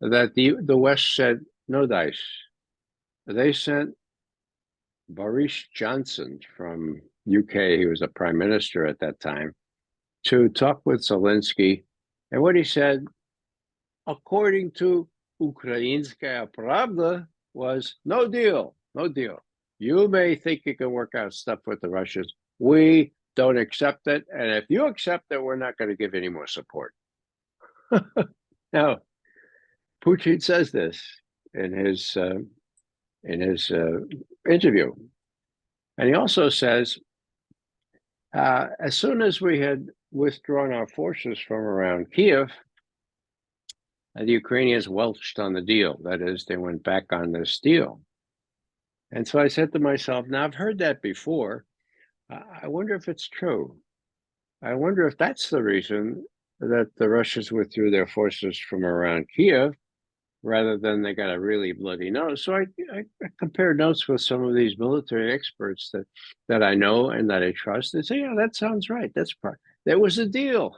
that the West said no dice. They sent Boris Johnson from UK, he was a prime minister at that time, to talk with Zelensky. And what he said, according to Ukrainskaya Pravda, was no deal, no deal. You may think you can work out stuff with the Russians. We don't accept it. And if you accept it, we're not going to give any more support. Now, Putin says this in his interview. And he also says, as soon as we had withdrawn our forces from around Kiev, the Ukrainians welched on the deal. That is, they went back on this deal. And so I said to myself, now I've heard that before. I wonder if it's true. I wonder if that's the reason that the Russians withdrew their forces from around Kiev rather than they got a really bloody nose. So I compared notes with some of these military experts that I know and that I trust. They say, yeah, that sounds right. There was a deal.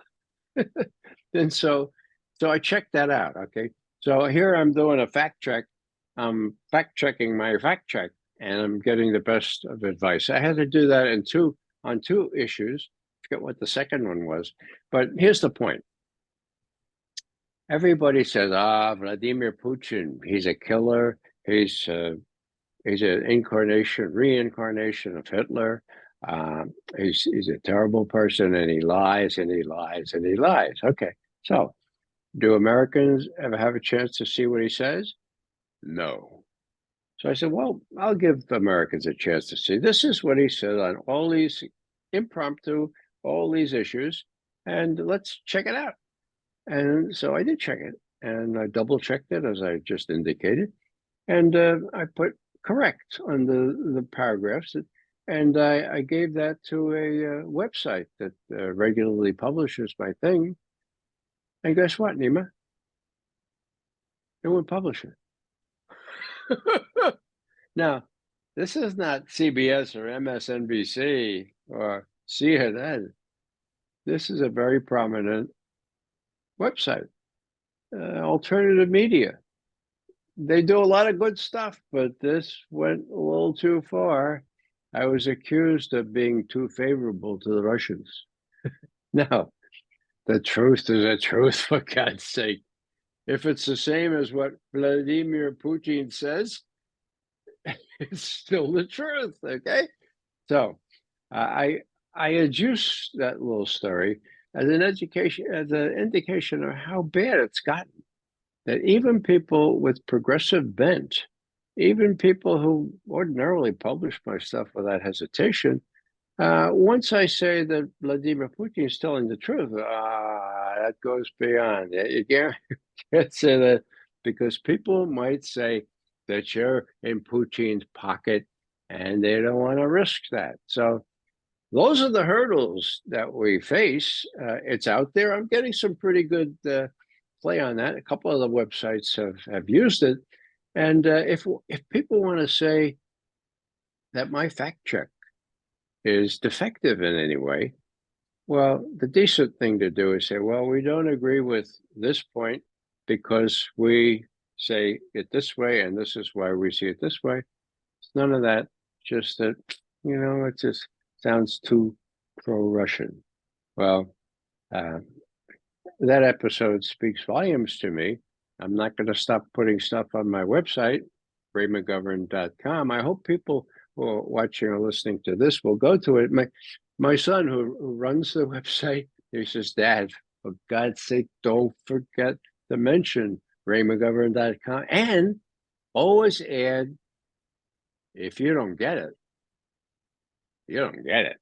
And so I checked that out. Okay. So here I'm doing a fact check. I'm fact checking my fact check, and I'm getting the best of advice. I had to do that on two issues. I forget what the second one was, but here's the point. Everybody says, Vladimir Putin, he's a killer. He's an reincarnation of Hitler. He's a terrible person, and he lies and he lies and he lies. Okay, so do Americans ever have a chance to see what he says? No. So I said, well, I'll give the Americans a chance to see. This is what he said on all these impromptu, all these issues, and let's check it out. And so I did check it, and I double checked it as I just indicated, and I put correct on the paragraphs, and I gave that to a website that regularly publishes my thing. And guess what, Nima? It would publish it. Now, this is not CBS or MSNBC or CNN. This is a very prominent website, alternative media. They do a lot of good stuff, but this went a little too far. I was accused of being too favorable to the Russians. No, the truth is the truth, for God's sake. If it's the same as what Vladimir Putin says, it's still the truth, okay? So I adduce that little story as an indication of how bad it's gotten. That even people with progressive bent, even people who ordinarily publish my stuff without hesitation, once I say that Vladimir Putin is telling the truth, that goes beyond it. You can't say that, because people might say that you're in Putin's pocket and they don't want to risk that. So those are the hurdles that we face. It's out there. I'm getting some pretty good play on that. A couple of the websites have used it. And if people want to say that my fact check is defective in any way, well, the decent thing to do is say, well, we don't agree with this point because we say it this way, and this is why we see it this way. It's none of that. Just that, it just sounds too pro-Russian. Well, that episode speaks volumes to me. I'm not going to stop putting stuff on my website, raymcgovern.com. I hope people who are watching or listening to this will go to it. My son, who runs the website, he says, Dad, for God's sake, don't forget to mention raymcgovern.com, and always add, if you don't get it, you don't get it.